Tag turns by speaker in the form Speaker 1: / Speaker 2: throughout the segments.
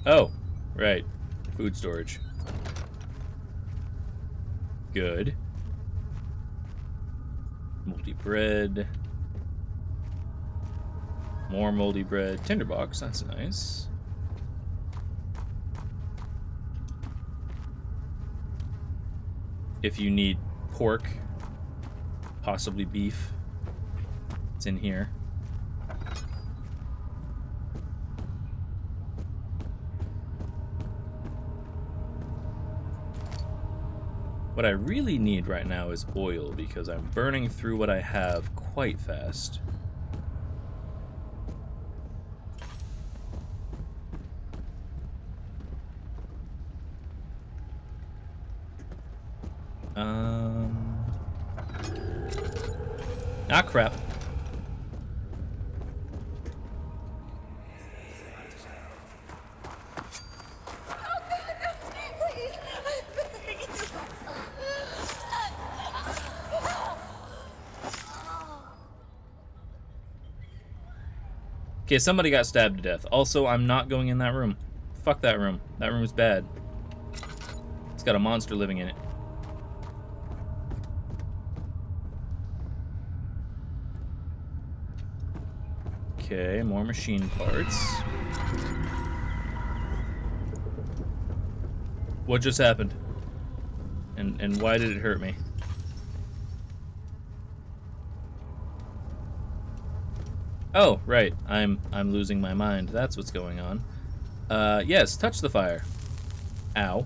Speaker 1: Oh, right. Food storage. Good. Moldy bread. More moldy bread. Tinderbox, that's nice. If you need pork, possibly beef, it's in here. What I really need right now is oil because I'm burning through what I have quite fast. Ah, crap. Okay, somebody got stabbed to death. Also, I'm not going in that room. Fuck that room. That room is bad. It's got a monster living in it. Okay, more machine parts. What just happened? And why did it hurt me? Oh, right. I'm losing my mind. That's what's going on. Yes, touch the fire. Ow.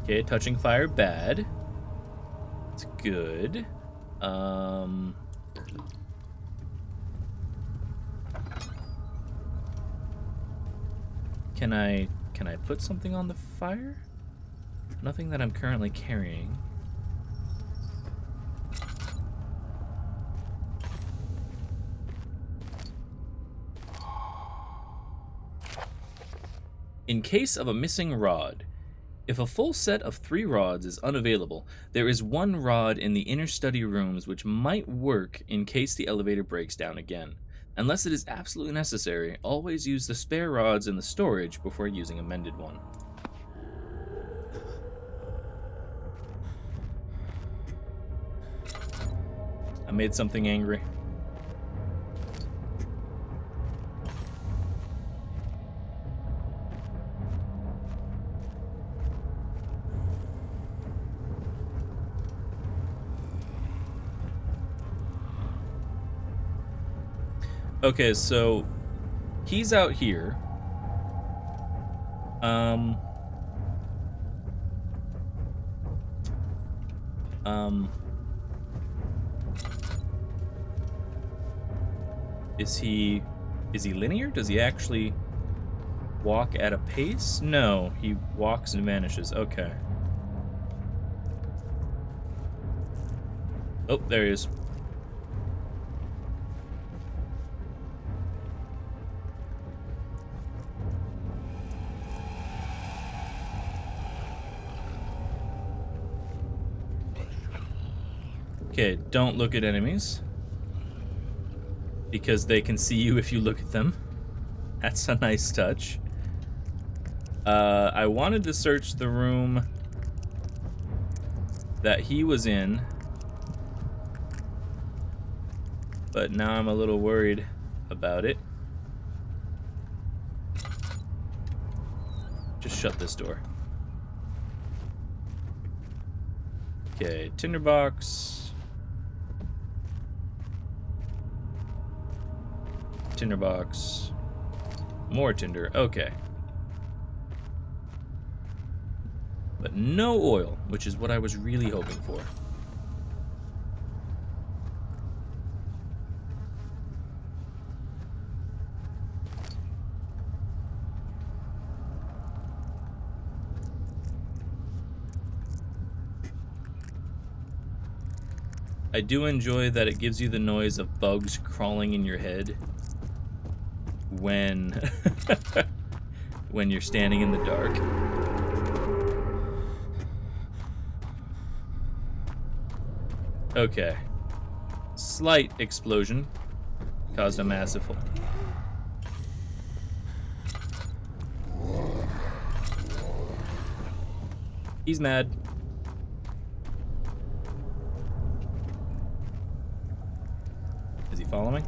Speaker 1: Okay, touching fire, bad. It's good. Can I put something on the fire? Nothing that I'm currently carrying. In case of a missing rod, if a full set of 3 rods is unavailable, there is 1 rod in the inner study rooms which might work in case the elevator breaks down again. Unless it is absolutely necessary, always use the spare rods in the storage before using a mended one. I made something angry. Okay, so he's out here. Is he linear? Does he actually walk at a pace? No, he walks and vanishes. Okay. Oh, there he is. Okay, don't look at enemies. Because they can see you if you look at them. That's a nice touch. I wanted to search the room that he was in. But now I'm a little worried about it. Just shut this door. Okay, tinderbox. Tinderbox. More tinder. Okay. But no oil, which is what I was really hoping for. I do enjoy that it gives you the noise of bugs crawling in your head when when you're standing in the dark. Okay. Slight explosion caused a massive hole. He's mad. Is he following?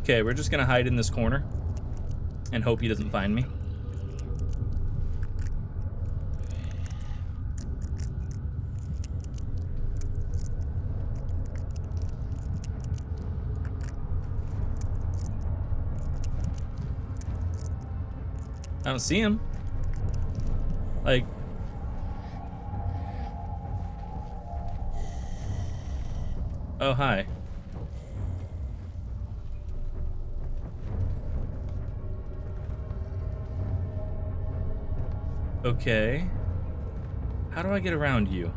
Speaker 1: Okay, we're just gonna hide in this corner and hope he doesn't find me. I don't see him. Like... Oh, hi. Okay. How do I get around you?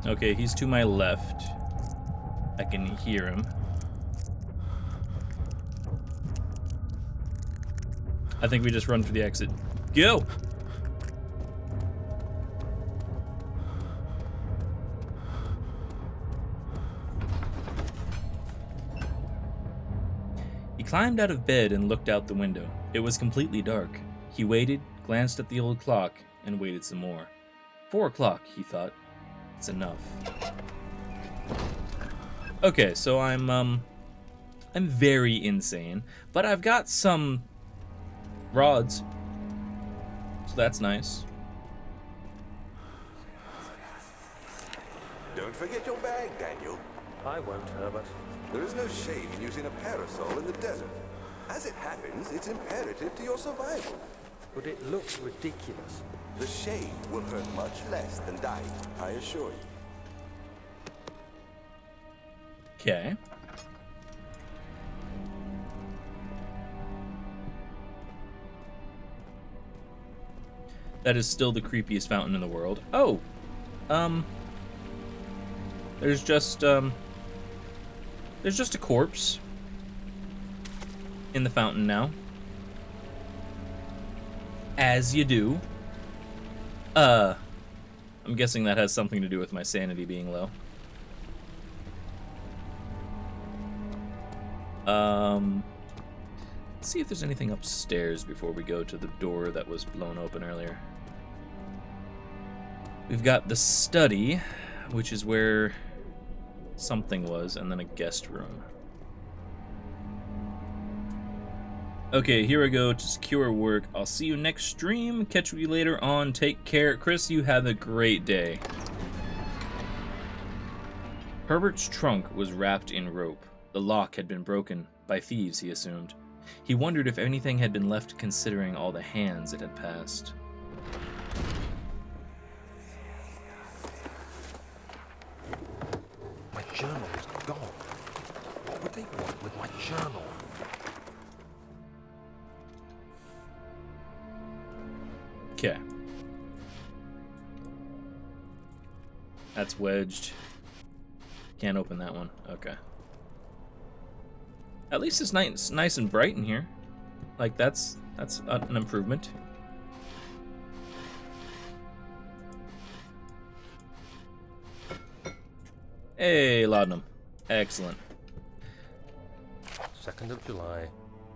Speaker 1: Okay, he's to my left. I can hear him. I think we just run for the exit. Go! He climbed out of bed and looked out the window. It was completely dark. He waited, glanced at the old clock, and waited some more. 4 o'clock, he thought. It's enough. Okay, so I'm very insane, but I've got some rods, so that's nice.
Speaker 2: Don't forget your bag, Daniel.
Speaker 3: I won't, Herbert.
Speaker 2: There is no shame in using a parasol in the desert. As it happens, it's imperative to your survival.
Speaker 3: But it looks ridiculous.
Speaker 2: The shade will hurt much less than dying, I assure you.
Speaker 1: Okay. That is still the creepiest fountain in the world. Oh! There's just a corpse in the fountain now. As you do. I'm guessing that has something to do with my sanity being low. Let's see if there's anything upstairs before we go to the door that was blown open earlier. We've got the study, which is where something was, and then a guest room. Okay, here we go to secure work. I'll see you next stream. Catch you later on. Take care. Chris, you have a great day. Herbert's trunk was wrapped in rope. The lock had been broken by thieves, he assumed. He wondered if anything had been left considering all the hands it had passed.
Speaker 3: My journal is gone. What would they want with my journal?
Speaker 1: Okay. That's wedged. Can't open that one. Okay. At least it's nice and bright in here. Like, that's an improvement. Hey, laudanum. Excellent.
Speaker 3: 2nd of July,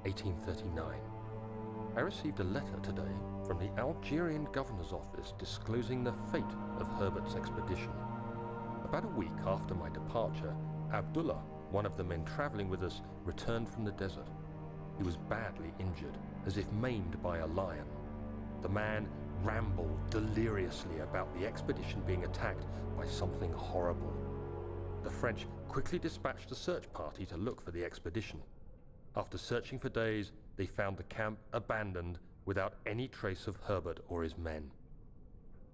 Speaker 3: 1839. I received a letter today from the Algerian governor's office disclosing the fate of Herbert's expedition. About a week after my departure, Abdullah, one of the men traveling with us, returned from the desert. He was badly injured, as if maimed by a lion. The man rambled deliriously about the expedition being attacked by something horrible. The French quickly dispatched a search party to look for the expedition. After searching for days, they found the camp abandoned without any trace of Herbert or his men.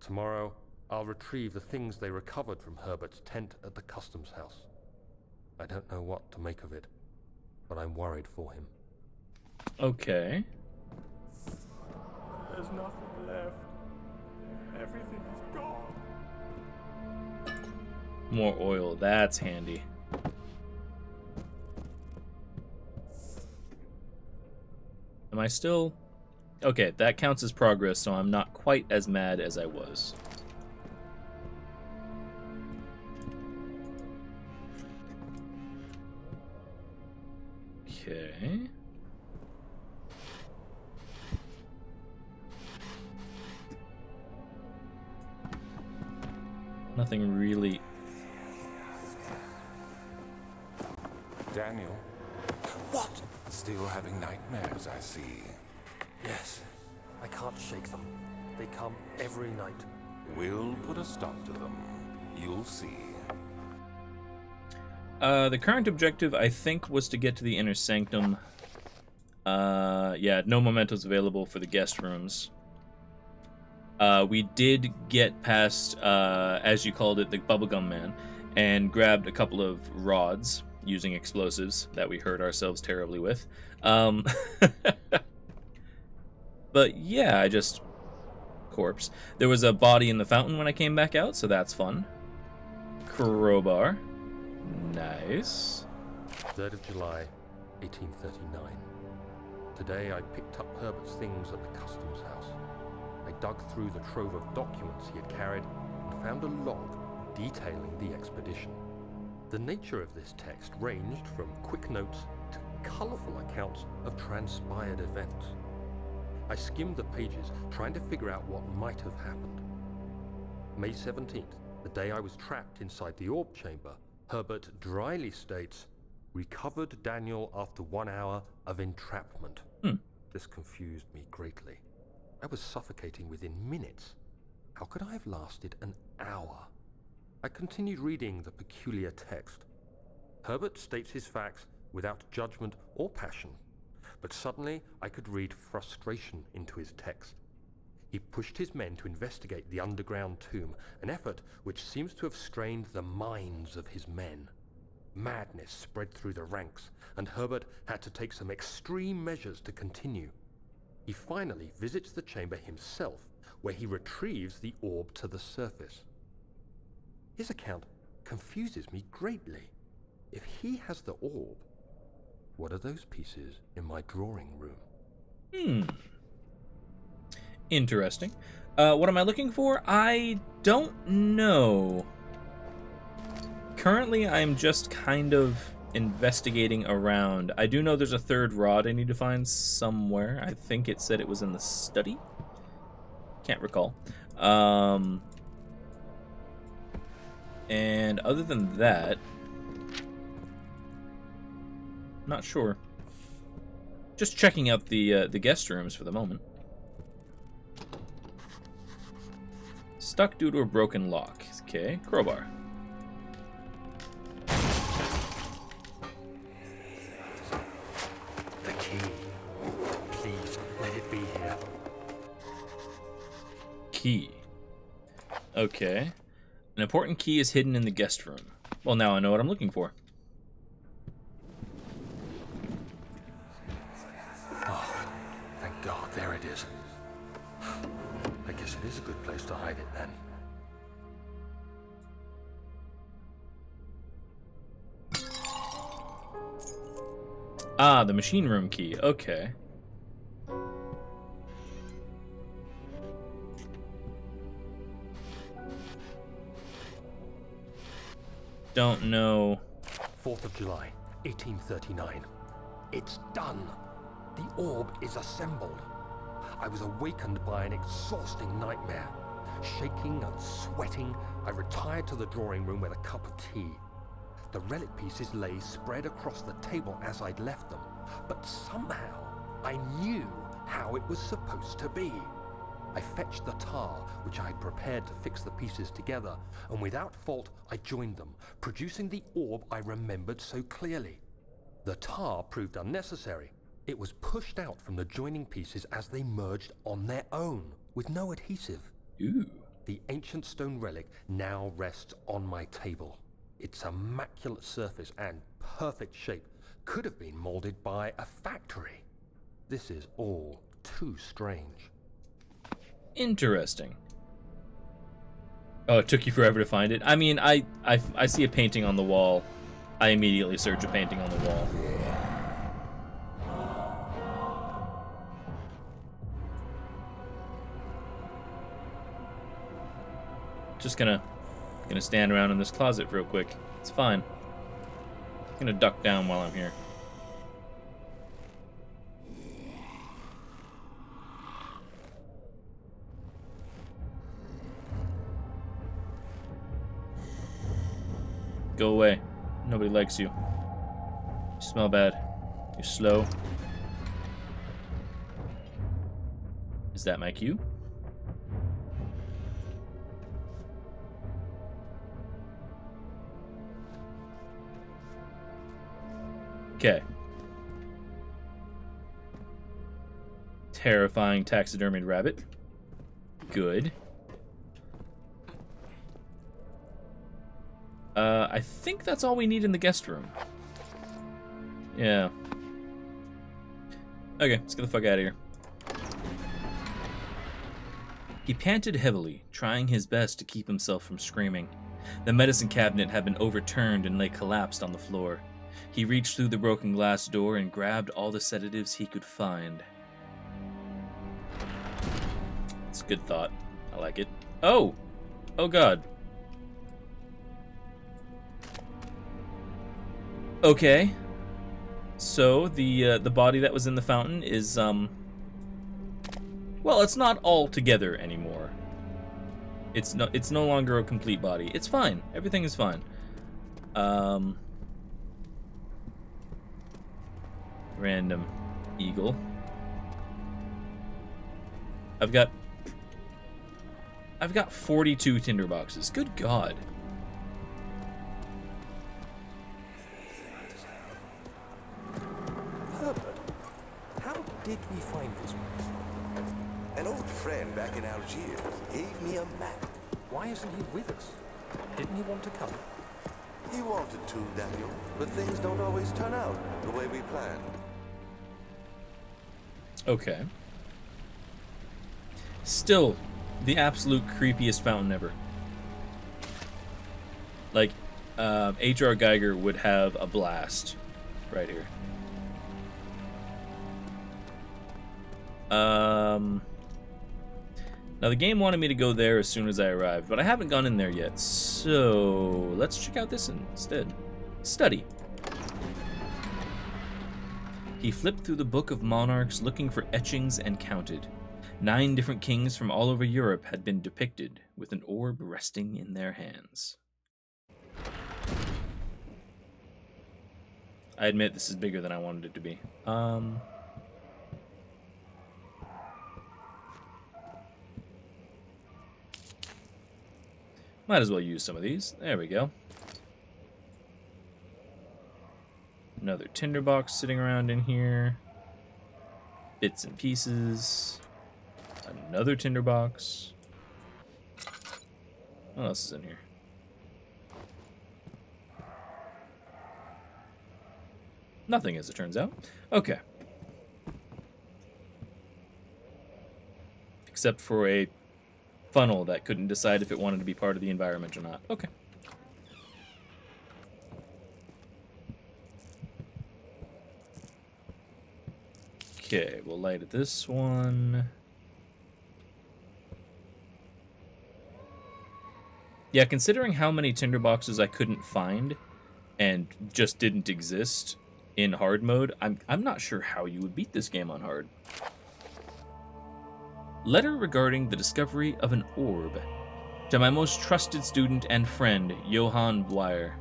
Speaker 3: Tomorrow, I'll retrieve the things they recovered from Herbert's tent at the customs house. I don't know what to make of it, but I'm worried for him.
Speaker 1: Okay.
Speaker 4: There's nothing left. Everything is gone.
Speaker 1: More oil. That's handy. I still... Okay, that counts as progress, so I'm not quite as mad as I was. Okay. Nothing really...
Speaker 2: Daniel? What? Still having nightmares, I see.
Speaker 5: Yes. I can't shake them. They come every night.
Speaker 2: We'll put a stop to them. You'll see.
Speaker 1: The current objective, I think, was to get to the inner sanctum. Yeah, no mementos available for the guest rooms. We did get past, as you called it, the bubblegum man, and grabbed a couple of rods using explosives that we hurt ourselves terribly with. But yeah, I just... corpse. There was a body in the fountain when I came back out, so that's fun. Crowbar. Nice.
Speaker 3: 3rd of July, 1839. Today I picked up Herbert's things at the customs house. I dug through the trove of documents he had carried and found a log detailing the expedition. The nature of this text ranged from quick notes to colourful accounts of transpired events. I skimmed the pages, trying to figure out what might have happened. May 17th, the day I was trapped inside the orb chamber, Herbert dryly states, "Recovered Daniel after 1 hour of entrapment." This confused me greatly. I was suffocating within minutes. How could I have lasted an hour? I continued reading the peculiar text. Herbert states his facts without judgment or passion, but suddenly I could read frustration into his text. He pushed his men to investigate the underground tomb, an effort which seems to have strained the minds of his men. Madness spread through the ranks, and Herbert had to take some extreme measures to continue. He finally visits the chamber himself, where he retrieves the orb to the surface. His account confuses me greatly. If he has the orb, what are those pieces in my drawing room?
Speaker 1: Interesting. What am I looking for? I don't know. Currently, I'm just kind of investigating around. I do know there's a 3rd rod I need to find somewhere. I think it said it was in the study. Can't recall. And other than that, not sure. Just checking out the guest rooms for the moment. Stuck due to a broken lock. Okay, crowbar.
Speaker 5: The key. Please, let it be here.
Speaker 1: Key. Okay. An important key is hidden in the guest room. Well, now I know what I'm looking for.
Speaker 5: Oh, thank God, there it is. I guess it is a good place to hide it then.
Speaker 1: Ah, the machine room key. Okay. Don't know.
Speaker 5: 4th of July, 1839. It's done. The orb is assembled. I was awakened by an exhausting nightmare. Shaking and sweating, I retired to the drawing room with a cup of tea. The relic pieces lay spread across the table as I'd left them, but somehow I knew how it was supposed to be. I fetched the tar, which I had prepared to fix the pieces together, and without fault I joined them, producing the orb I remembered so clearly. The tar proved unnecessary. It was pushed out from the joining pieces as they merged on their own, with no adhesive.
Speaker 1: Ooh.
Speaker 5: The ancient stone relic now rests on my table. Its immaculate surface and perfect shape could have been molded by a factory. This is all too strange.
Speaker 1: Interesting. Oh, it took you forever to find it? I mean, I see a painting on the wall. I immediately search a painting on the wall. Just gonna stand around in this closet real quick. It's fine. Gonna duck down while I'm here. Go away. Nobody likes you. You smell bad. You're slow. Is that my cue? Okay. Terrifying taxidermied rabbit. Good. I think that's all we need in the guest room. Yeah. Okay, let's get the fuck out of here. He panted heavily, trying his best to keep himself from screaming. The medicine cabinet had been overturned and lay collapsed on the floor. He reached through the broken glass door and grabbed all the sedatives he could find. It's a good thought. I like it. Oh! Oh god. Okay. So, the body that was in the fountain is, well, it's not all together anymore. It's no longer a complete body. It's fine. Everything is fine. Random eagle. I've got 42 tinderboxes. Good god.
Speaker 2: Herbert, how did we find this place? An old friend back in Algiers gave me a map.
Speaker 3: Why isn't he with us? Didn't he want to come?
Speaker 2: He wanted to, Daniel, but things don't always turn out the way we planned.
Speaker 1: Okay. Still, the absolute creepiest fountain ever. Like, H.R. Geiger would have a blast right here. Now the game wanted me to go there as soon as I arrived, but I haven't gone in there yet, so let's check out this instead. Study. He flipped through the Book of Monarchs looking for etchings and counted. 9 different kings from all over Europe had been depicted, with an orb resting in their hands. I admit this is bigger than I wanted it to be. Might as well use some of these. There we go. Another tinderbox sitting around in here. Bits and pieces. Another tinderbox. What else is in here? Nothing, as it turns out. Okay. Except for a funnel that couldn't decide if it wanted to be part of the environment or not. Okay. Okay, we'll light at this one. Yeah, considering how many tinderboxes I couldn't find and just didn't exist in hard mode, I'm not sure how you would beat this game on hard. Letter regarding the discovery of an orb. To my most trusted student and friend, Johann Blyer.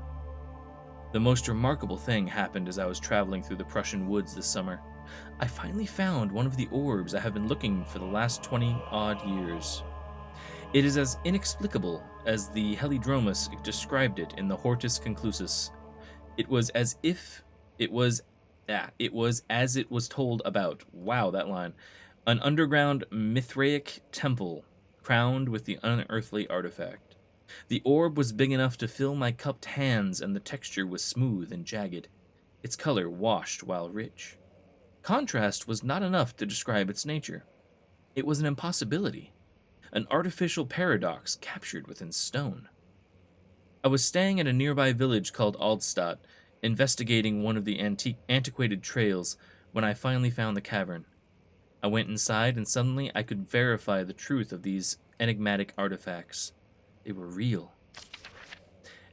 Speaker 1: The most remarkable thing happened as I was traveling through the Prussian woods this summer. I finally found one of the orbs I have been looking for the last 20-odd years. It is as inexplicable as the Helidromus described it in the Hortus Conclusus. It was as it was told about. Wow, that line. An underground Mithraic temple, crowned with the unearthly artifact. The orb was big enough to fill my cupped hands, and the texture was smooth and jagged, its color washed while rich. Contrast was not enough to describe its nature. It was an impossibility, an artificial paradox captured within stone. I was staying at a nearby village called Aldstadt, investigating one of the antiquated trails, when I finally found the cavern. I went inside, and suddenly I could verify the truth of these enigmatic artifacts. They were real.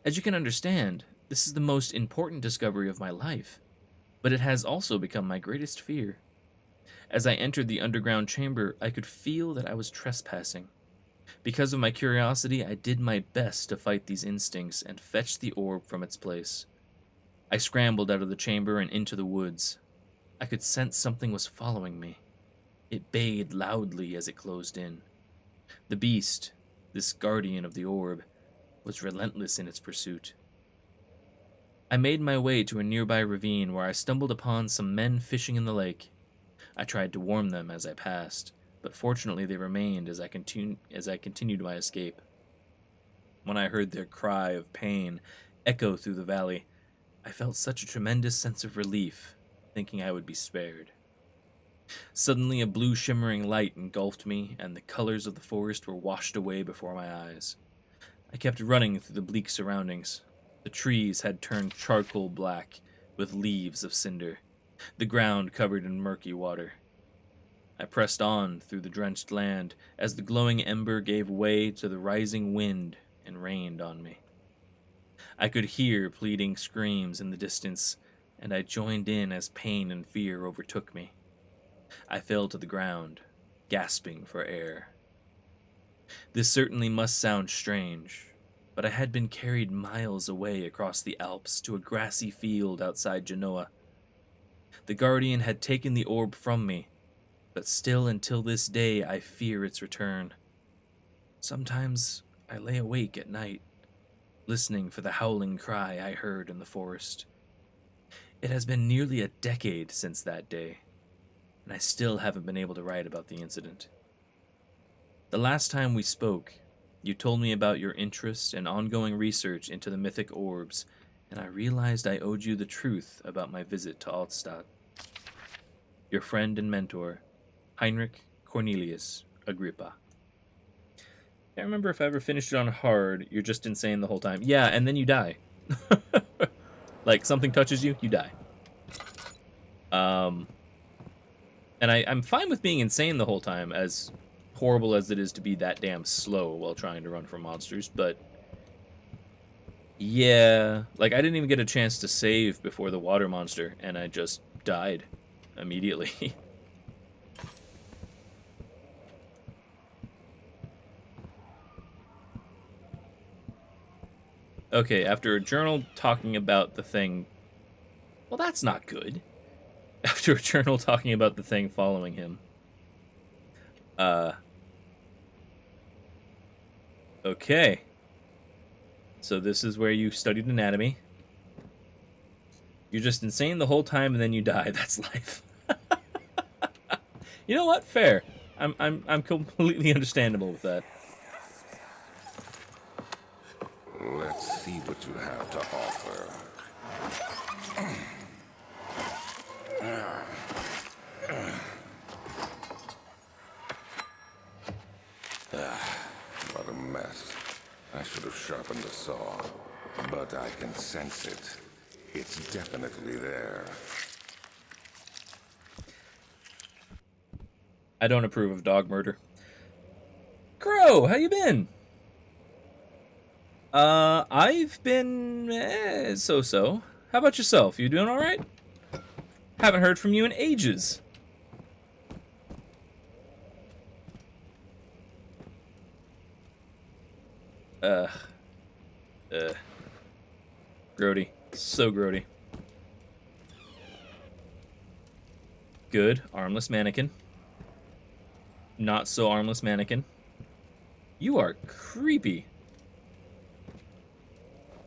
Speaker 1: As you can understand, this is the most important discovery of my life, but it has also become my greatest fear. As I entered the underground chamber, I could feel that I was trespassing. Because of my curiosity, I did my best to fight these instincts and fetch the orb from its place. I scrambled out of the chamber and into the woods. I could sense something was following me. It bayed loudly as it closed in. The beast, this guardian of the orb, was relentless in its pursuit. I made my way to a nearby ravine where I stumbled upon some men fishing in the lake. I tried to warn them as I passed, but fortunately they remained as I continued my escape. When I heard their cry of pain echo through the valley, I felt such a tremendous sense of relief, thinking I would be spared. Suddenly a blue shimmering light engulfed me, and the colors of the forest were washed away before my eyes. I kept running through the bleak surroundings. The trees had turned charcoal black, with leaves of cinder, the ground covered in murky water. I pressed on through the drenched land as the glowing ember gave way to the rising wind and rained on me. I could hear pleading screams in the distance, and I joined in as pain and fear overtook me. I fell to the ground, gasping for air. This certainly must sound strange, but I had been carried miles away across the Alps to a grassy field outside Genoa. The Guardian had taken the orb from me, but still until this day I fear its return. Sometimes I lay awake at night, listening for the howling cry I heard in the forest. It has been nearly a decade since that day, and I still haven't been able to write about the incident. The last time we spoke, you told me about your interest and ongoing research into the mythic orbs, and I realized I owed you the truth about my visit to Altstadt. Your friend and mentor, Heinrich Cornelius Agrippa. Can't remember if I ever finished it on hard. You're just insane the whole time. Yeah, and then you die. Like, something touches you, you die. And I'm fine with being insane the whole time, as horrible as it is to be that damn slow while trying to run from monsters, but yeah, like, I didn't even get a chance to save before the water monster, and I just died immediately. Okay, after a journal talking about the thing... Well, that's not good. After a journal talking about the thing following him. Okay. So this is where you studied anatomy. You're just insane the whole time and then you die. That's life. You know what? Fair. I'm completely understandable with that.
Speaker 2: Let's see what you have to offer. What a mess. I should have sharpened the saw, but I can sense it. It's definitely there.
Speaker 1: I don't approve of dog murder. Crow, how you been? I've been so-so. How about yourself? You doing all right? Haven't heard from you in ages. Grody. So grody. Good. Armless mannequin. Not so armless mannequin. You are creepy.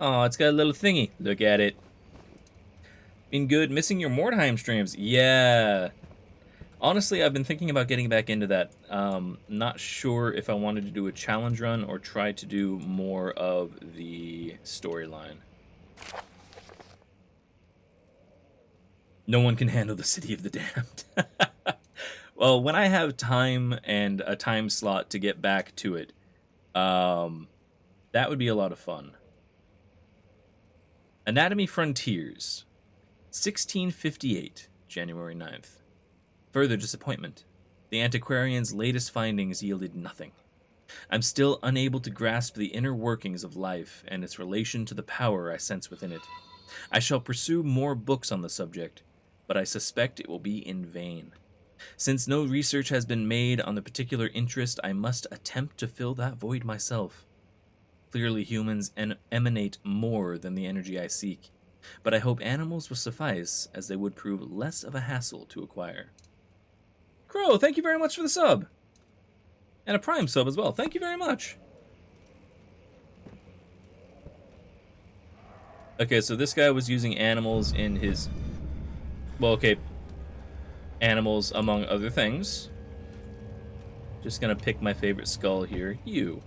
Speaker 1: Oh, it's got a little thingy. Look at it. Been good. Missing your Mordheim streams. Yeah. Honestly, I've been thinking about getting back into that. Not sure if I wanted to do a challenge run or try to do more of the storyline. No one can handle the City of the Damned. Well, when I have time and a time slot to get back to it, that would be a lot of fun. Anatomy Frontiers, 1658, January 9th. Further disappointment. The antiquarian's latest findings yielded nothing. I'm still unable to grasp the inner workings of life and its relation to the power I sense within it. I shall pursue more books on the subject, but I suspect it will be in vain. Since no research has been made on the particular interest, I must attempt to fill that void myself. Clearly, humans emanate more than the energy I seek, but I hope animals will suffice, as they would prove less of a hassle to acquire. Crow, thank you very much for the sub. And a Prime sub as well. Thank you very much. Okay, so this guy was using animals in his... Well, okay. Animals among other things. Just gonna pick my favorite skull here. You.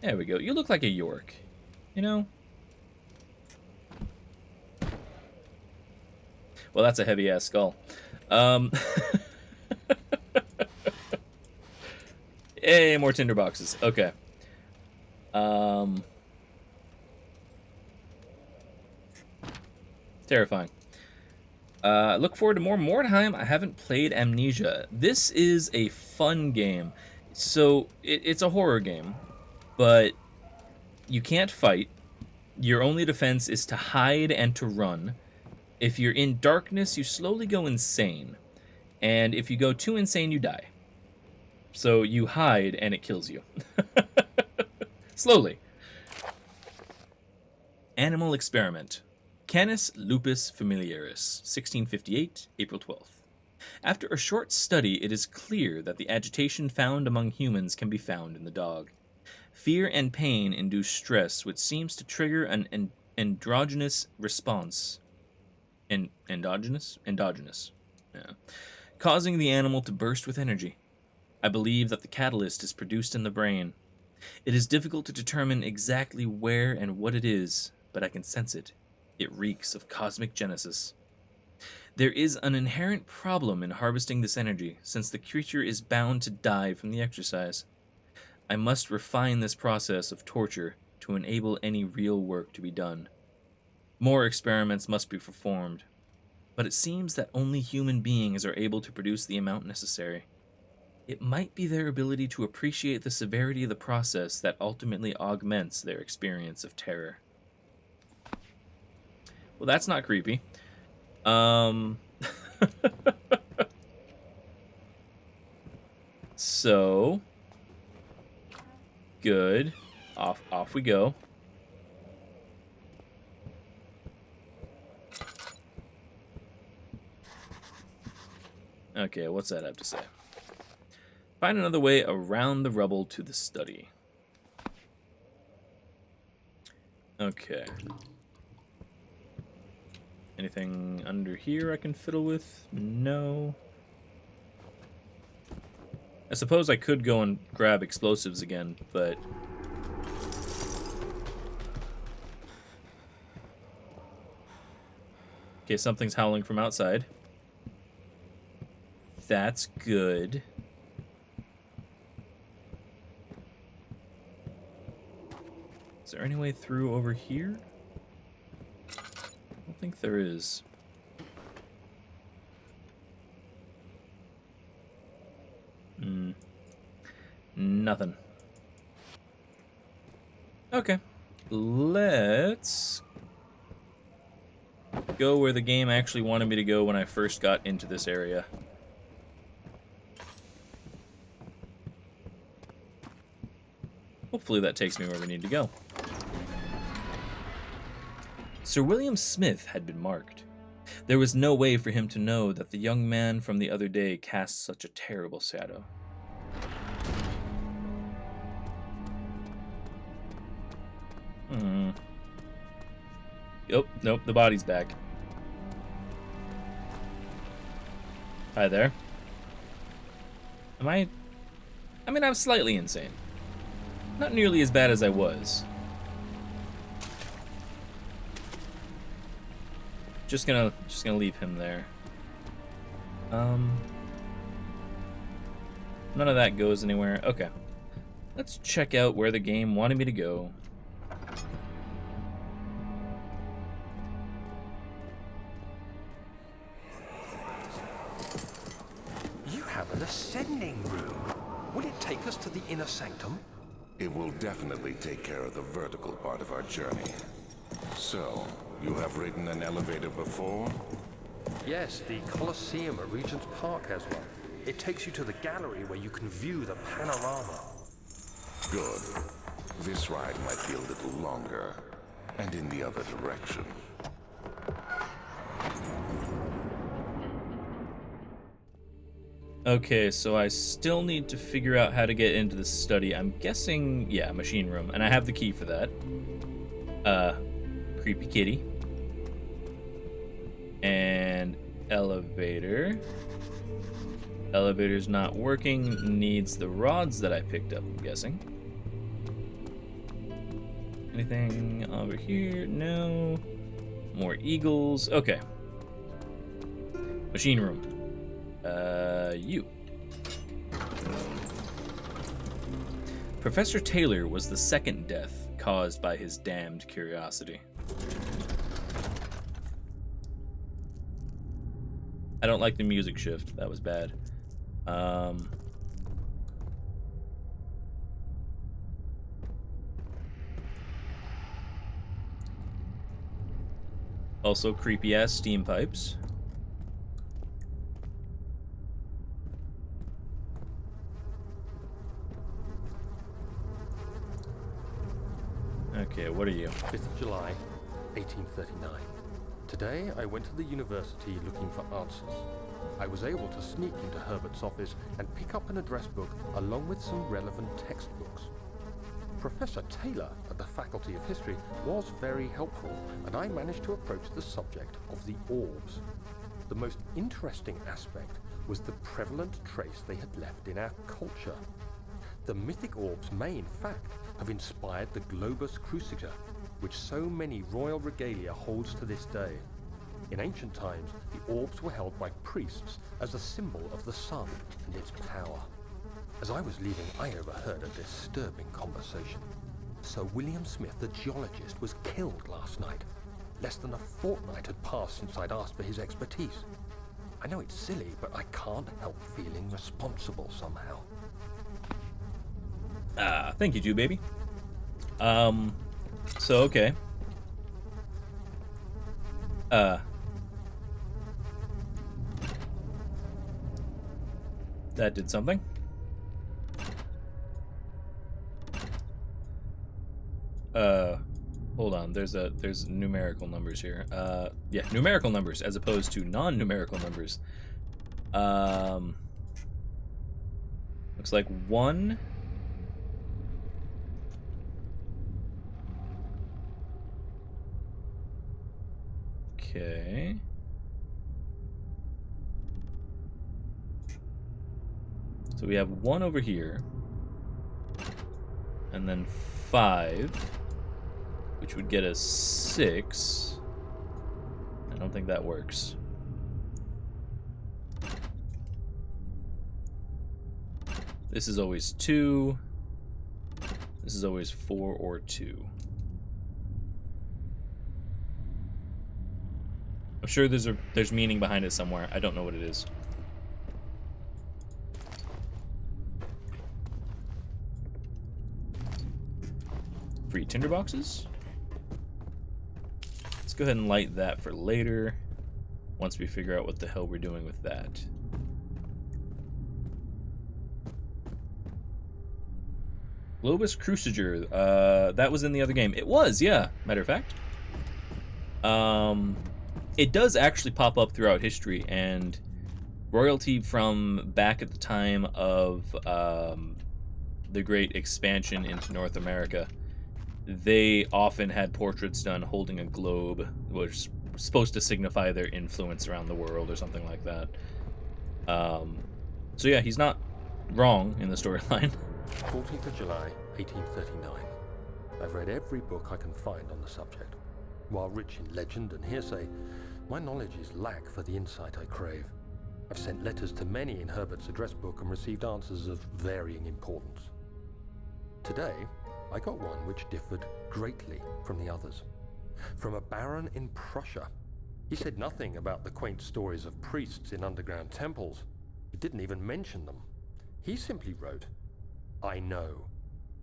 Speaker 1: There we go. You look like a York. You know? Well, that's a heavy-ass skull. Hey, more tinder boxes. Okay. Terrifying. Look forward to more Mordheim. I haven't played Amnesia. This is a fun game. So, it's a horror game, but you can't fight. Your only defense is to hide and to run. If you're in darkness, you slowly go insane. And if you go too insane, you die. So you hide and it kills you. Slowly. Animal experiment. Canis lupus familiaris, 1658, April 12th. After a short study, it is clear that the agitation found among humans can be found in the dog. Fear and pain induce stress, which seems to trigger an endogenous response. Endogenous? Endogenous. Yeah. Causing the animal to burst with energy. I believe that the catalyst is produced in the brain. It is difficult to determine exactly where and what it is, but I can sense it. It reeks of cosmic genesis. There is an inherent problem in harvesting this energy, since the creature is bound to die from the exercise. I must refine this process of torture to enable any real work to be done. More experiments must be performed, but it seems that only human beings are able to produce the amount necessary. It might be their ability to appreciate the severity of the process that ultimately augments their experience of terror. Well, that's not creepy. So, good. Off we go. Okay, what's that have to say? Find another way around the rubble to the study. Okay. Anything under here I can fiddle with? No. I suppose I could go and grab explosives again, but... Okay, something's howling from outside. That's good. Is there any way through over here? I don't think there is. Nothing. Okay. Let's go where the game actually wanted me to go when I first got into this area. Hopefully that takes me where we need to go. Sir William Smith had been marked. There was no way for him to know that the young man from the other day cast such a terrible shadow. Nope, the body's back. Hi there. I mean, I'm slightly insane. Not nearly as bad as I was. Just gonna leave him there. None of that goes anywhere. Okay. Let's check out where the game wanted me to go.
Speaker 5: You have an ascending room. Will it take us to the inner sanctum?
Speaker 2: It will definitely take care of the vertical part of our journey. So, you have ridden an elevator before?
Speaker 3: Yes, the Colosseum at Regent's Park has one. It takes you to the gallery where you can view the panorama.
Speaker 2: Good. This ride might be a little longer, and in the other direction.
Speaker 1: Okay, so I still need to figure out how to get into the study. I'm guessing, yeah, machine room, and I have the key for that. Creepy kitty. And elevator. Elevator's not working, needs the rods that I picked up, I'm guessing. Anything over here? No. More eagles. Okay. Machine room. You. Professor Taylor was the second death caused by his damned curiosity. I don't like the music shift. That was bad. Also creepy ass steam pipes. Okay, what are you?
Speaker 3: 5th of July, 1839. Today, I went to the university looking for answers. I was able to sneak into Herbert's office and pick up an address book along with some relevant textbooks. Professor Taylor at the Faculty of History was very helpful, and I managed to approach the subject of the orbs. The most interesting aspect was the prevalent trace they had left in our culture. The mythic orbs may, in fact, have inspired the globus cruciger, which so many royal regalia holds to this day. In ancient times, the orbs were held by priests as a symbol of the sun and its power. As I was leaving, I overheard a disturbing conversation. Sir William Smith, the geologist, was killed last night. Less than a fortnight had passed since I'd asked for his expertise. I know it's silly, but I can't help feeling responsible somehow.
Speaker 1: Thank you, baby. So, okay. That did something. Hold on, there's numerical numbers here. Yeah, numerical numbers as opposed to non-numerical numbers. Looks like 1. Okay. So we have 1 over here. And then 5, which would get us 6. I don't think that works. This is always 2. This is always 4 or 2. I'm sure there's meaning behind it somewhere. I don't know what it is. Free tinderboxes. Let's go ahead and light that for later, once we figure out what the hell we're doing with that. Globus Cruciger, that was in the other game. It was, yeah, matter of fact. It does actually pop up throughout history, and royalty from back at the time of the great expansion into North America, they often had portraits done holding a globe, which was supposed to signify their influence around the world or something like that. So yeah, he's not wrong in the storyline.
Speaker 3: 14th of July, 1839. I've read every book I can find on the subject. While rich in legend and hearsay, my knowledge is lack for the insight I crave. I've sent letters to many in Herbert's address book and received answers of varying importance. Today, I got one which differed greatly from the others. From a baron in Prussia. He said nothing about the quaint stories of priests in underground temples. He didn't even mention them. He simply wrote, I know.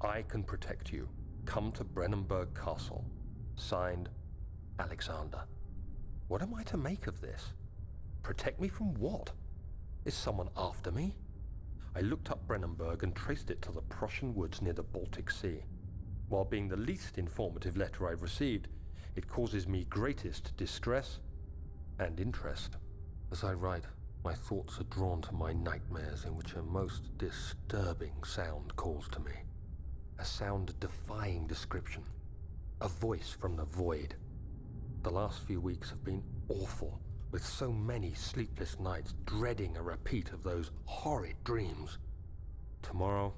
Speaker 3: I can protect you. Come to Brennenburg Castle. Signed, Alexander. What am I to make of this? Protect me from what? Is someone after me? I looked up Brennenburg and traced it to the Prussian woods near the Baltic Sea. While being the least informative letter I've received, it causes me greatest distress and interest. As I write, my thoughts are drawn to my nightmares in which a most disturbing sound calls to me. A sound defying description. A voice from the void. The last few weeks have been awful, with so many sleepless nights dreading a repeat of those horrid dreams. Tomorrow,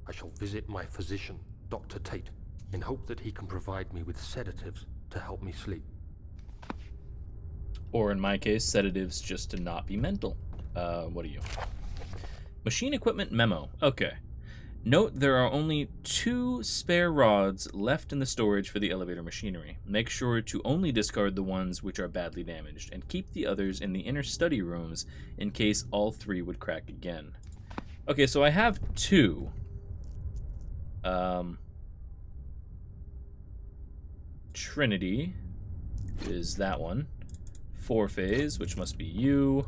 Speaker 3: I shall visit my physician, Dr. Tate, in hope that he can provide me with sedatives to help me sleep.
Speaker 1: Or in my case, sedatives just to not be mental. What are you? Machine equipment memo. Okay. Note there are only 2 spare rods left in the storage for the elevator machinery. Make sure to only discard the ones which are badly damaged, and keep the others in the inner study rooms in case all 3 would crack again. Okay, so I have 2. Trinity is that one. 4-phase, which must be you.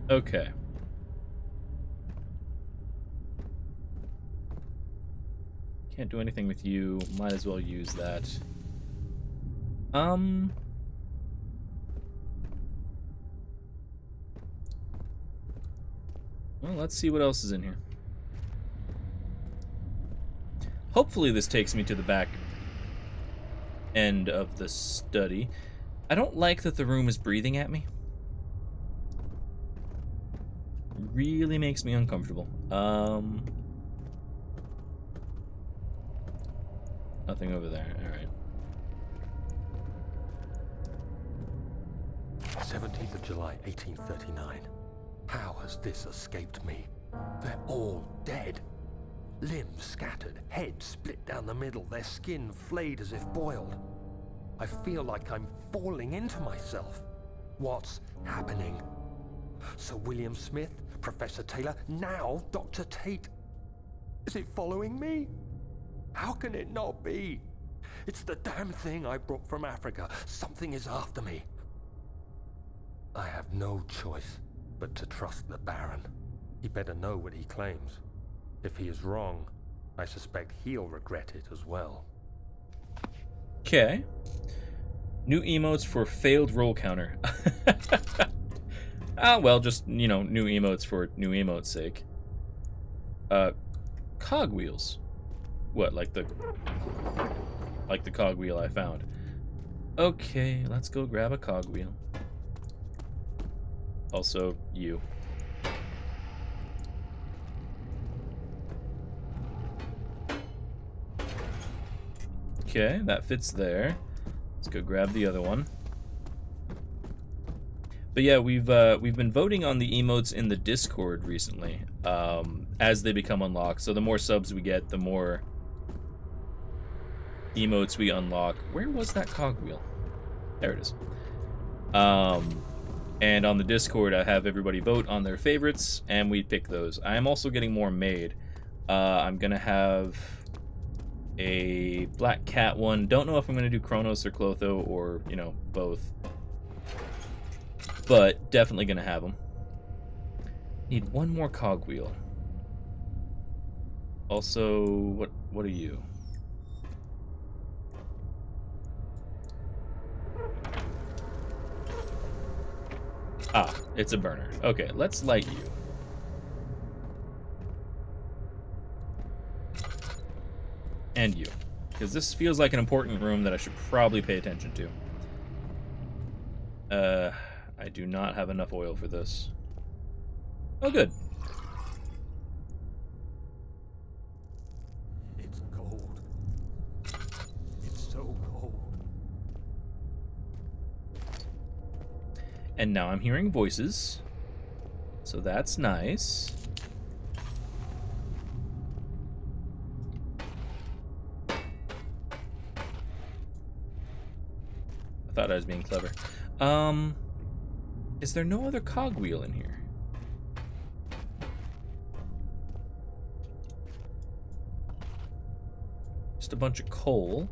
Speaker 1: Okay. Can't do anything with you. Might as well use that. Well, let's see what else is in here. Hopefully this takes me to the back end of the study. I don't like that the room is breathing at me. Really makes me uncomfortable. Nothing over there. All right.
Speaker 3: 17th of July, 1839. How has this escaped me? They're all dead. Limbs scattered, heads split down the middle, their skin flayed as if boiled. I feel like I'm falling into myself. What's happening? Sir William Smith, Professor Taylor, now Dr. Tate. Is it following me? How can it not be? It's the damn thing I brought from Africa. Something is after me. I have no choice but to trust the Baron. He better know what he claims. If he is wrong, I suspect he'll regret it as well.
Speaker 1: Okay. New emotes for failed roll counter. Ah, well, just, you know, new emotes for new emotes' sake. Cogwheels. What, like the cogwheel I found. Okay, let's go grab a cogwheel. Also, you. Okay, that fits there. Let's go grab the other one. But yeah, we've been voting on the emotes in the Discord recently, as they become unlocked. So the more subs we get, the more emotes we unlock. Where was that cogwheel? There it is. And on the Discord, I have everybody vote on their favorites, and we pick those. I am also getting more made. I'm gonna have a Black Cat one. Don't know if I'm gonna do Kronos or Clotho, or, you know, both. But definitely gonna have them. Need one more cogwheel. Also, what are you? Ah, it's a burner. Okay, let's light you. And you. Because this feels like an important room that I should probably pay attention to. I do not have enough oil for this. Oh, good.
Speaker 4: It's cold. It's so cold.
Speaker 1: And now I'm hearing voices. So that's nice. I Thought I was being clever. Is there no other cogwheel in here? Just a bunch of coal.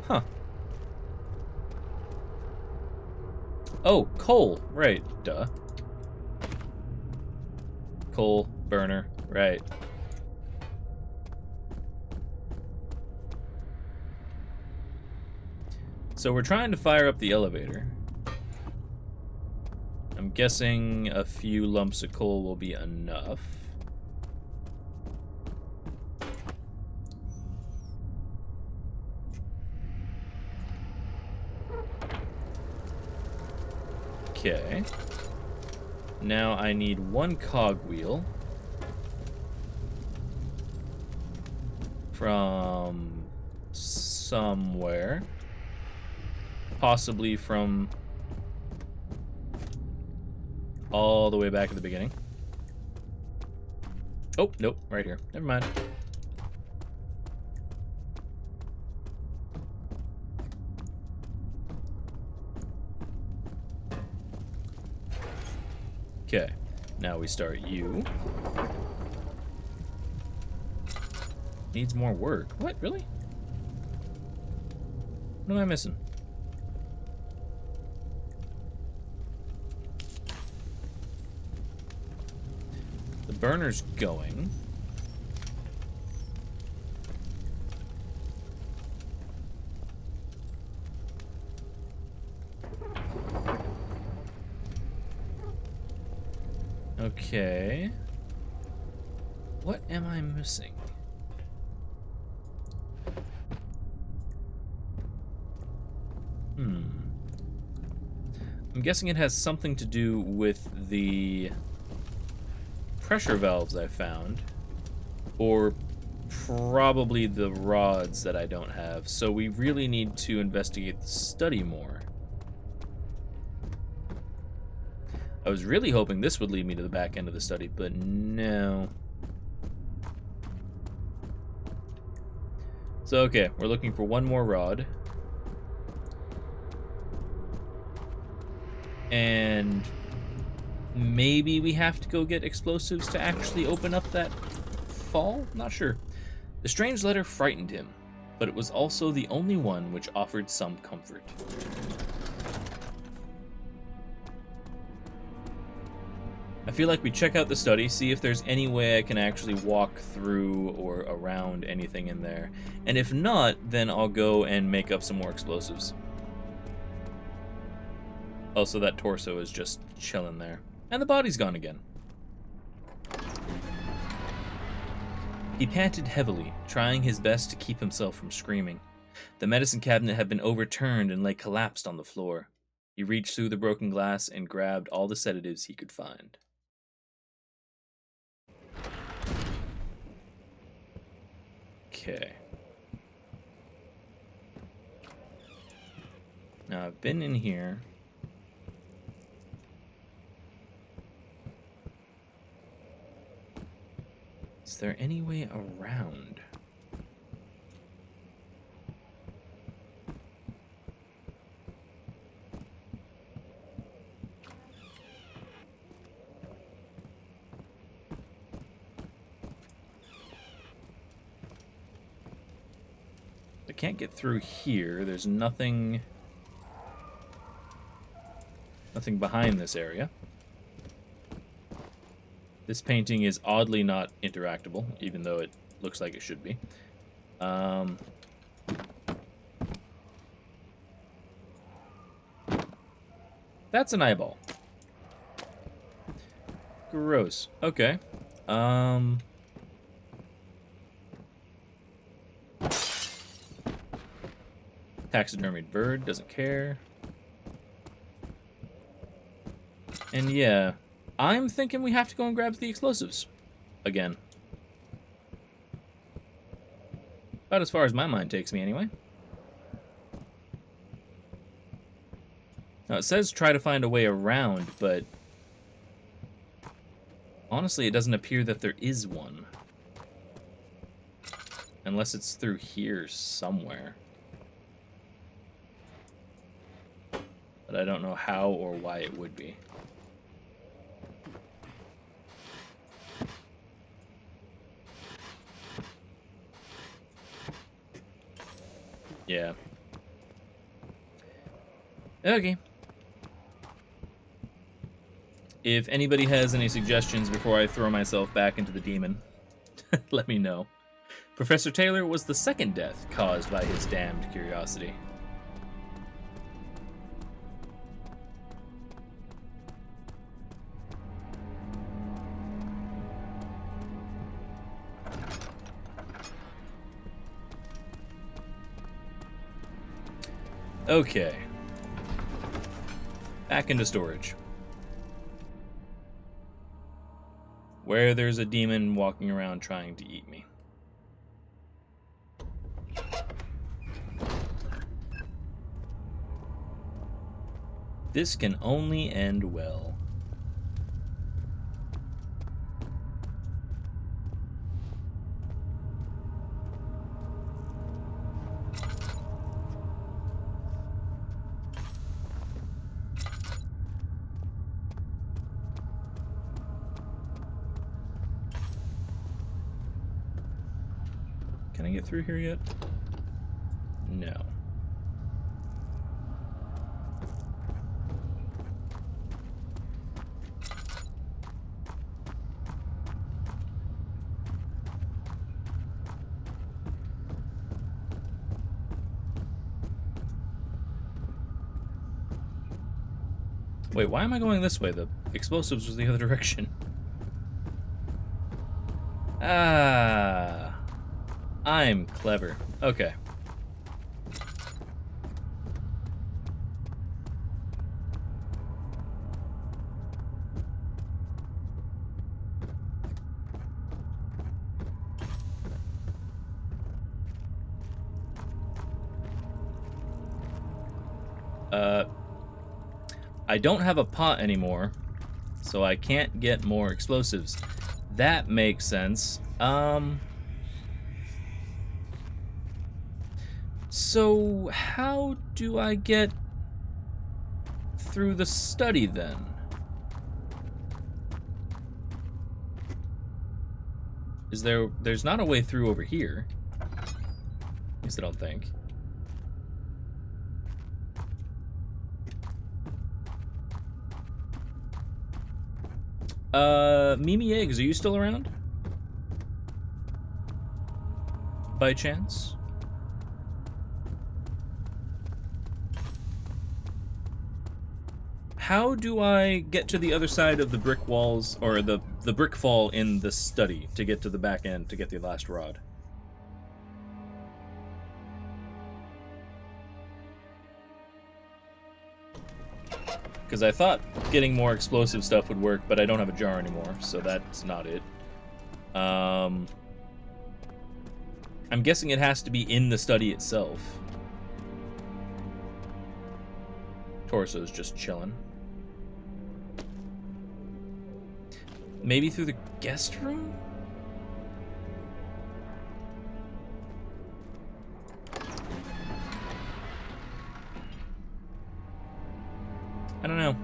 Speaker 1: Huh. Oh, coal. Right. Duh. Coal burner. Right. So we're trying to fire up the elevator. I'm guessing a few lumps of coal will be enough. Okay. Now I need one cogwheel from somewhere. Possibly from all the way back at the beginning. Oh, nope, right here. Never mind. Okay, now we start you. Needs more work. What, really? What am I missing? The burner's going. Okay. What am I missing? I'm guessing it has something to do with the pressure valves I found, or probably the rods that I don't have. So we really need to investigate the study more. I was really hoping this would lead me to the back end of the study, but no. So, okay, we're looking for one more rod. And maybe we have to go get explosives to actually open up that fall? Not sure. The strange letter frightened him, but it was also the only one which offered some comfort. I feel like we check out the study, see if there's any way I can actually walk through or around anything in there. And if not, then I'll go and make up some more explosives. Also, that torso is just chilling there. And the body's gone again. He panted heavily, trying his best to keep himself from screaming. The medicine cabinet had been overturned and lay collapsed on the floor. He reached through the broken glass and grabbed all the sedatives he could find. Okay. Now I've been in here. Is there any way around? I can't get through here. There's nothing behind this area. This painting is oddly not interactable, even though it looks like it should be. That's an eyeball. Gross. Okay. Taxidermied bird, doesn't care. And yeah, I'm thinking we have to go and grab the explosives. Again. About as far as my mind takes me, anyway. Now, it says try to find a way around, but honestly, it doesn't appear that there is one. Unless it's through here somewhere. But I don't know how or why it would be. Yeah. Okay. If anybody has any suggestions before I throw myself back into the demon, let me know. Professor Taylor was the second death caused by his damned curiosity. Okay. Back into storage. Where there's a demon walking around trying to eat me. This can only end well. Can I get through here yet? No. Wait, why am I going this way? The explosives was the other direction. Ah. I'm clever. Okay. I don't have a pot anymore, so I can't get more explosives. That makes sense. So how do I get through the study then? There's not a way through over here. At least I don't think. Mimi Eggs, are you still around? By chance? How do I get to the other side of the brick walls, or the brick fall in the study to get to the back end to get the last rod? Because I thought getting more explosive stuff would work, but I don't have a jar anymore, so that's not it. I'm guessing it has to be in the study itself. Torso's just chilling. Maybe through the guest room? I don't know.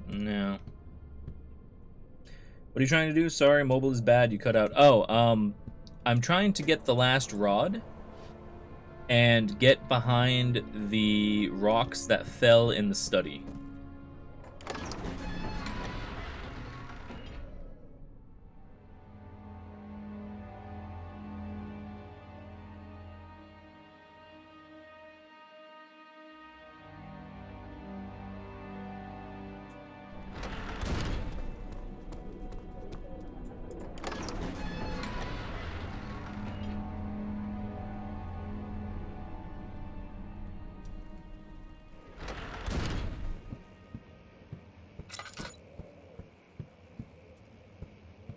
Speaker 1: No. What are you trying to do? Sorry, mobile is bad. You cut out. Oh, I'm trying to get the last rod and get behind the rocks that fell in the study.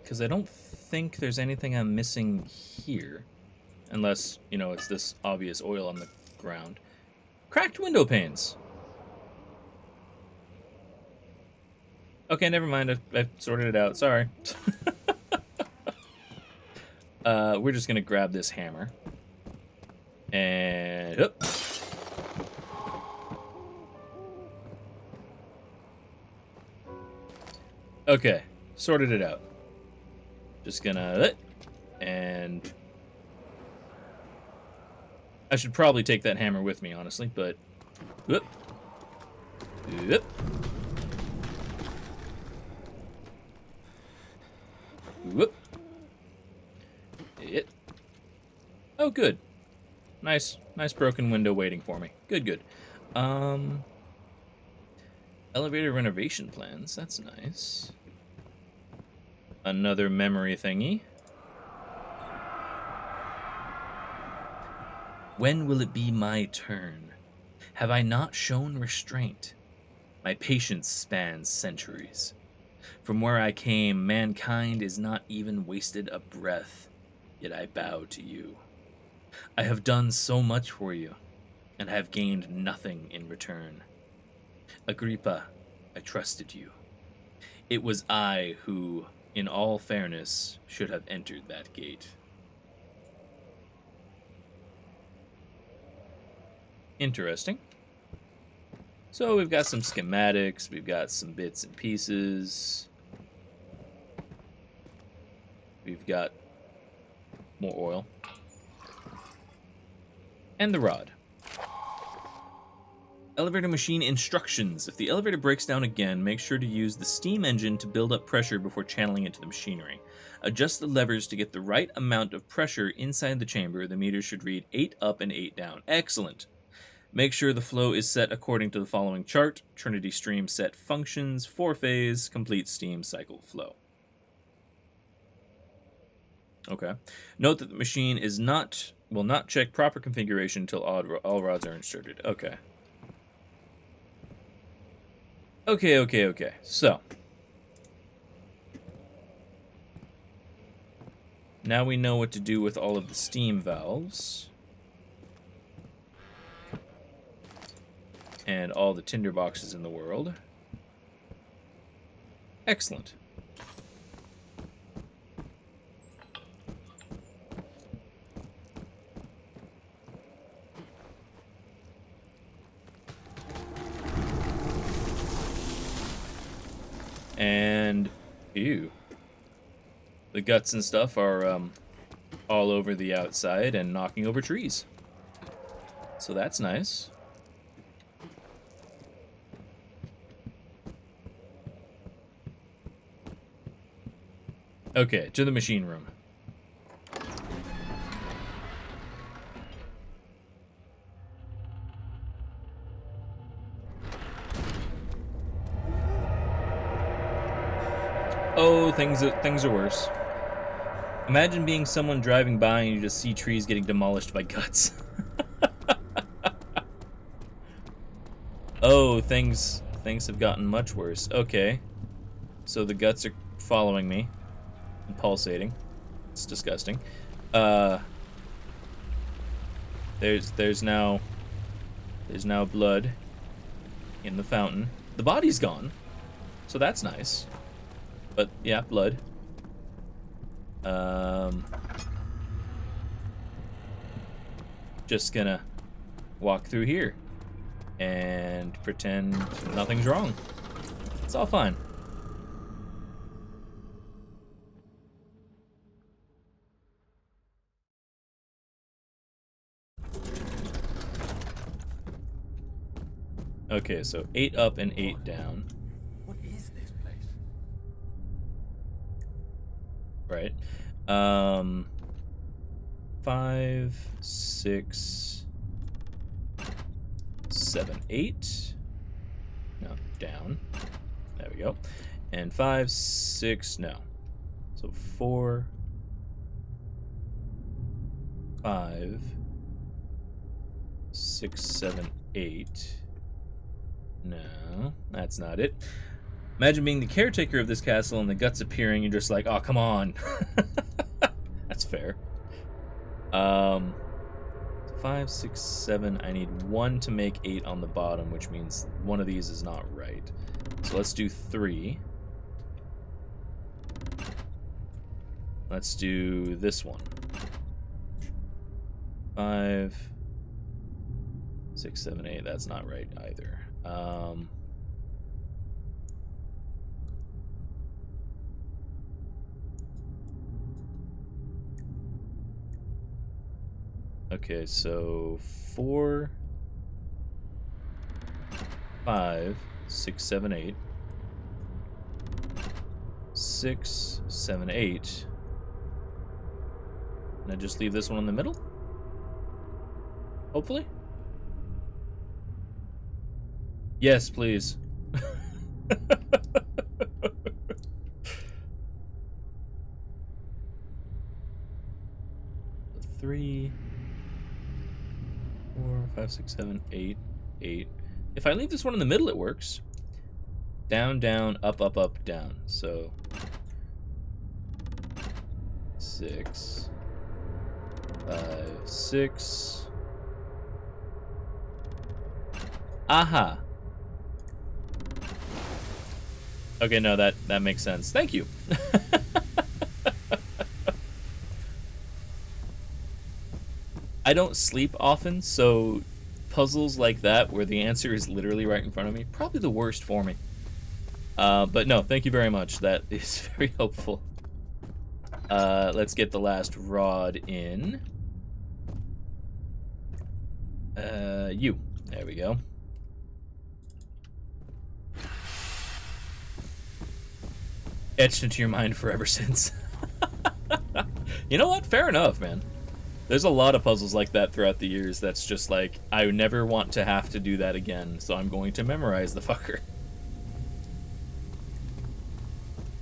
Speaker 1: Because I don't think there's anything I'm missing here. Unless, you know, it's this obvious oil on the ground. Cracked window panes. Okay, never mind. I've sorted it out. Sorry. We're just gonna grab this hammer. And... Up. Okay, sorted it out. Just gonna... And... I should probably take that hammer with me, honestly, but... Whoop. Whoop. Whoop. It. Oh, good. Nice broken window waiting for me. Good. Elevator renovation plans. That's nice. Another memory thingy. When will it be my turn? Have I not shown restraint? My patience spans centuries. From where I came, mankind is not even wasted a breath, yet I bow to you. I have done so much for you, and have gained nothing in return. Agrippa, I trusted you. It was I who, in all fairness, should have entered that gate. Interesting. So we've got some schematics, we've got some bits and pieces. We've got more oil. And the rod. Elevator machine instructions. If the elevator breaks down again, make sure to use the steam engine to build up pressure before channeling it to the machinery. Adjust the levers to get the right amount of pressure inside the chamber. The meter should read 8 up and 8 down. Excellent. Make sure the flow is set according to the following chart. Trinity stream set functions, 4-phase, complete steam cycle flow. Okay. Note that the machine will not check proper configuration until all rods are inserted. Okay. Okay. So. Now we know what to do with all of the steam valves. And all the tinder boxes in the world. Excellent. And, ew. The guts and stuff are all over the outside and knocking over trees. So that's nice. Okay, to the machine room. Oh, things are worse. Imagine being someone driving by and you just see trees getting demolished by guts. Oh, things have gotten much worse. Okay. So the guts are following me. And pulsating. It's disgusting. There's now blood in the fountain. The body's gone. So that's nice. But yeah, blood. Just gonna walk through here and pretend nothing's wrong. It's all fine. Okay, so 8 up and 8 down.
Speaker 5: What is this place?
Speaker 1: Right. 5, 6, 7, 8. No, down. There we go. And 5, 6, no. So 4, 5, 6, 7, 8. No, that's not it. Imagine being the caretaker of this castle and the guts appearing. You're just like, oh, come on. That's fair. 5, 6, 7. I need 1 to make 8 on the bottom, which means one of these is not right. So let's do 3. Let's do this one. 5, 6, 7, 8. That's not right either. Okay, so 4, 5, 6, 7, 8. 6, 7, 8. And I just leave this one in the middle? Hopefully? Yes, please. 3, 4, 5, 6, 7, 8, 8. If I leave this one in the middle, it works. Down, down, up, up, up, down. So 6, 5, 6. Aha. Okay, no, that makes sense. Thank you. I don't sleep often, so puzzles like that where the answer is literally right in front of me, probably the worst for me. But no, thank you very much. That is very helpful. Let's get the last rod in. You. There we go. Etched into your mind forever since. You know what? Fair enough, man. There's a lot of puzzles like that throughout the years that's just like, I never want to have to do that again, so I'm going to memorize the fucker.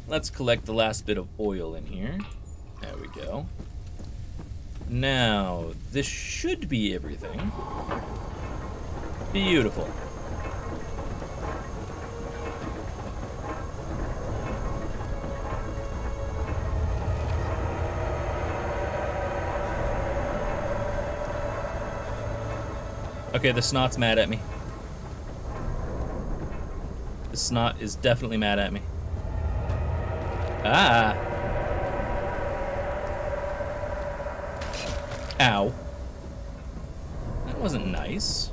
Speaker 1: Let's collect the last bit of oil in here. There we go. Now, this should be everything. Beautiful. Okay, the snot's mad at me. The snot is definitely mad at me. Ah! Ow. That wasn't nice.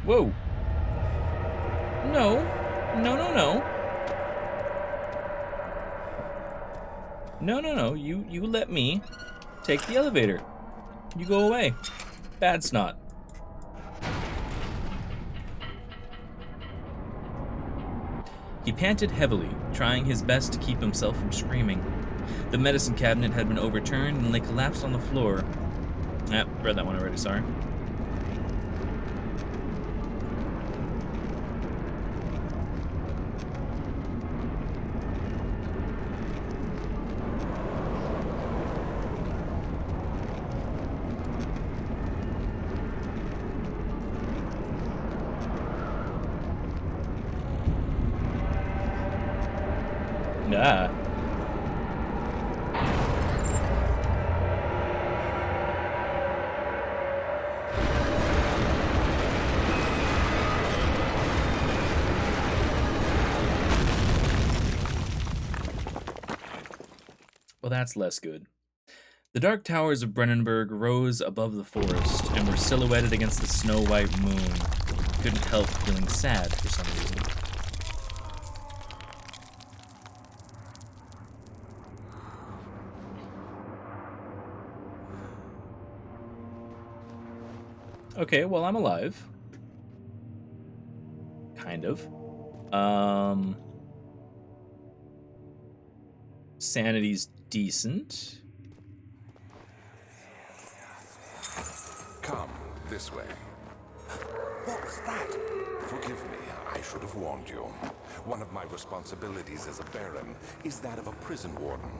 Speaker 1: Whoa. No. No, no, no. No, no, no. You let me take the elevator. You go away. Bad snot. He panted heavily, trying his best to keep himself from screaming. The medicine cabinet had been overturned and they collapsed on the floor. Read that one already, sorry. Ah. Well, that's less good. The dark towers of Brennenburg rose above the forest and were silhouetted against the snow-white moon. Couldn't help feeling sad for some reason. Okay, well, I'm alive. Kind of. Sanity's decent.
Speaker 2: Come, this way. What was that? Forgive me, I should have warned you. One of my responsibilities as a baron is that of a prison warden.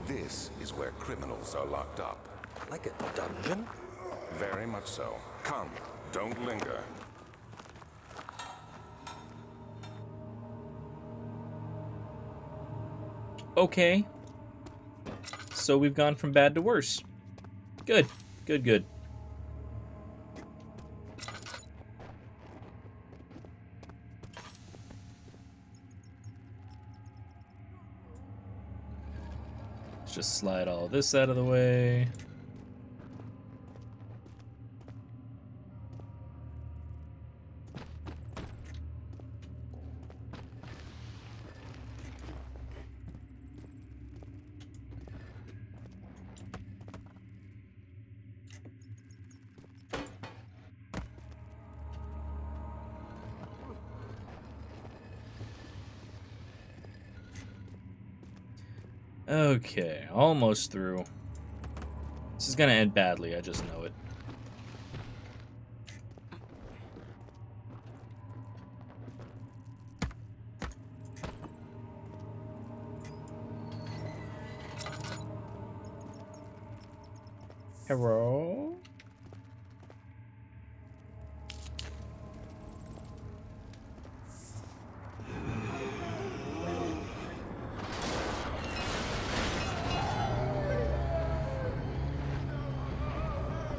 Speaker 2: This is where criminals are locked up.
Speaker 5: Like a dungeon?
Speaker 2: Very much so. Come, don't linger.
Speaker 1: Okay. So we've gone from bad to worse. Good. Good, good. Let's just slide all this out of the way. Okay, almost through. This is gonna end badly, I just know it. Hello?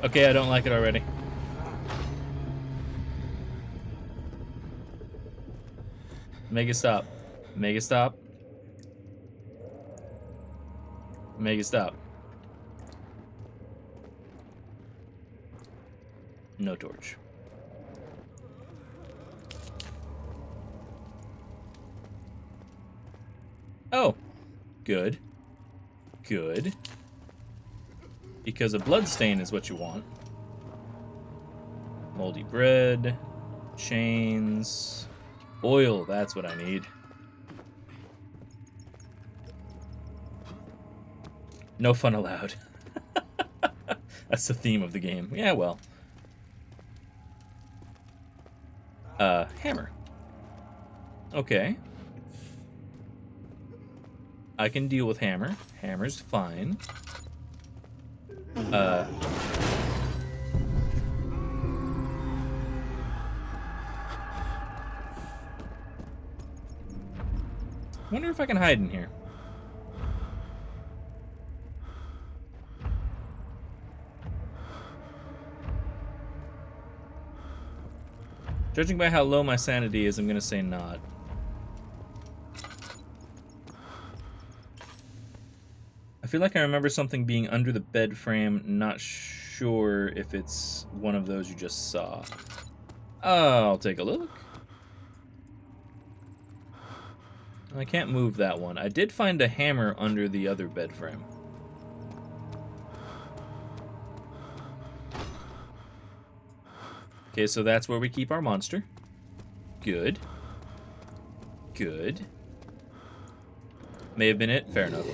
Speaker 1: Okay, I don't like it already. Make it stop. Make it stop. Make it stop. No torch. Oh. Good. Good. Because a bloodstain is what you want. Moldy bread. Chains. Oil, that's what I need. No fun allowed. That's the theme of the game. Yeah, well. Hammer. Okay. I can deal with hammer. Hammer's fine. Wonder if I can hide in here. Judging by how low my sanity is, I'm gonna say not. I feel like I remember something being under the bed frame, not sure if it's one of those you just saw. I'll take a look. I can't move that one. I did find a hammer under the other bed frame. Okay, so that's where we keep our monster. Good. Good. May have been it. Fair enough.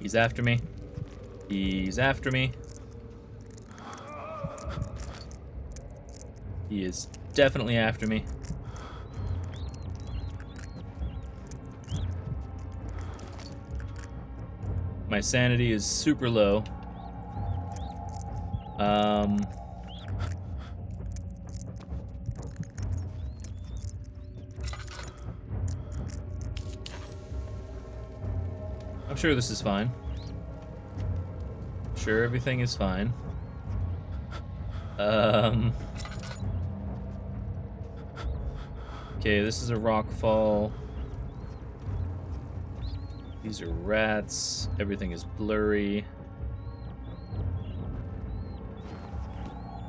Speaker 1: He's after me. He's after me. He is definitely after me. My sanity is super low. I'm sure this is fine. Sure, everything is fine. Okay, this is a rock fall. These are rats. Everything is blurry.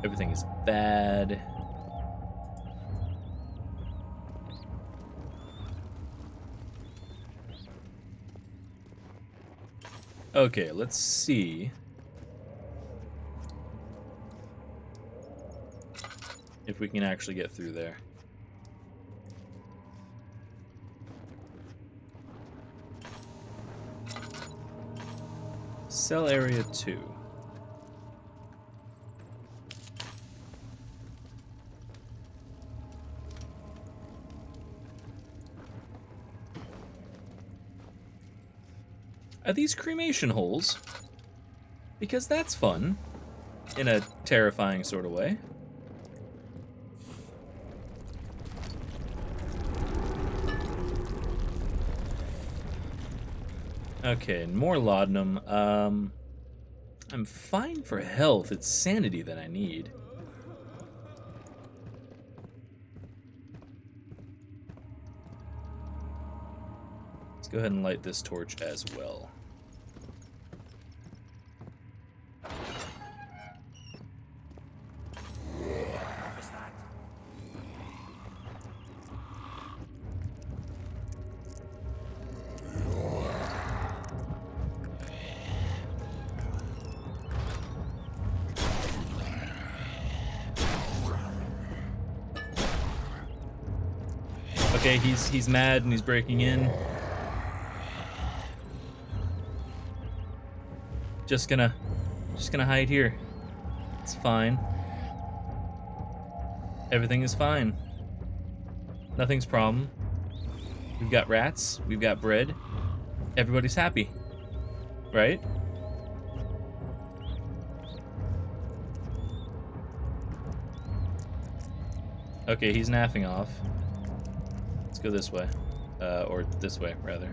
Speaker 1: Everything is bad. Okay, let's see if we can actually get through there. Cell area 2. Are these cremation holes? Because that's fun. In a terrifying sort of way. Okay, more laudanum. I'm fine for health. It's sanity that I need. Let's go ahead and light this torch as well. Okay, he's mad and he's breaking in. Just gonna hide here. It's fine. Everything is fine. Nothing's problem. We've got rats, we've got bread. Everybody's happy. Right? Okay, he's naffing off. Let's go this way. Or this way, rather.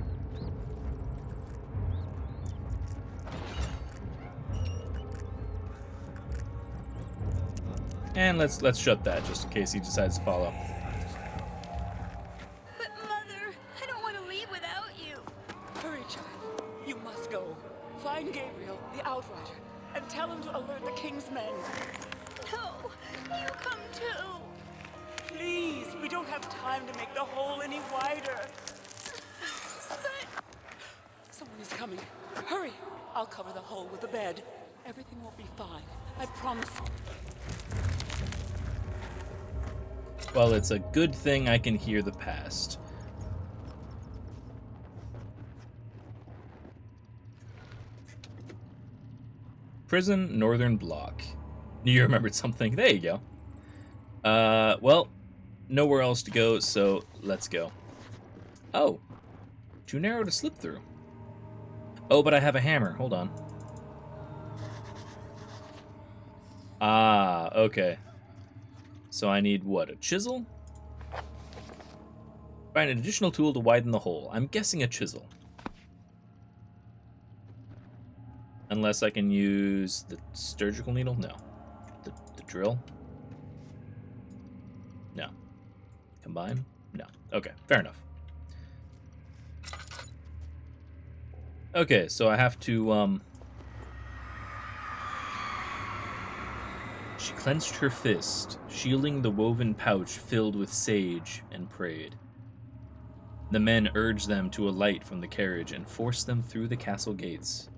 Speaker 1: And let's shut that, just in case he decides to follow.
Speaker 6: But Mother, I don't want to leave without you.
Speaker 7: Hurry, child. You must go. Find Gabriel, the Outrider, and tell him to alert the King's men.
Speaker 6: No, you come too.
Speaker 7: Please, we don't have time to make the hole any wider.
Speaker 6: But
Speaker 7: Someone is coming. Hurry. I'll cover the hole with a bed. Everything will be fine. I promise you.
Speaker 1: Well, it's a good thing I can hear the past. Prison, Northern Block. You remembered something. There you go. Well, nowhere else to go, so let's go. Oh, too narrow to slip through. Oh, but I have a hammer. Hold on. Ah, okay. So I need, what, a chisel? Find an additional tool to widen the hole. I'm guessing a chisel. Unless I can use the surgical needle? No. The drill? No. Combine? No. Okay, fair enough. Okay, so I have to, She clenched her fist, shielding the woven pouch filled with sage, and prayed. The men urged them to alight from the carriage and forced them through the castle gates.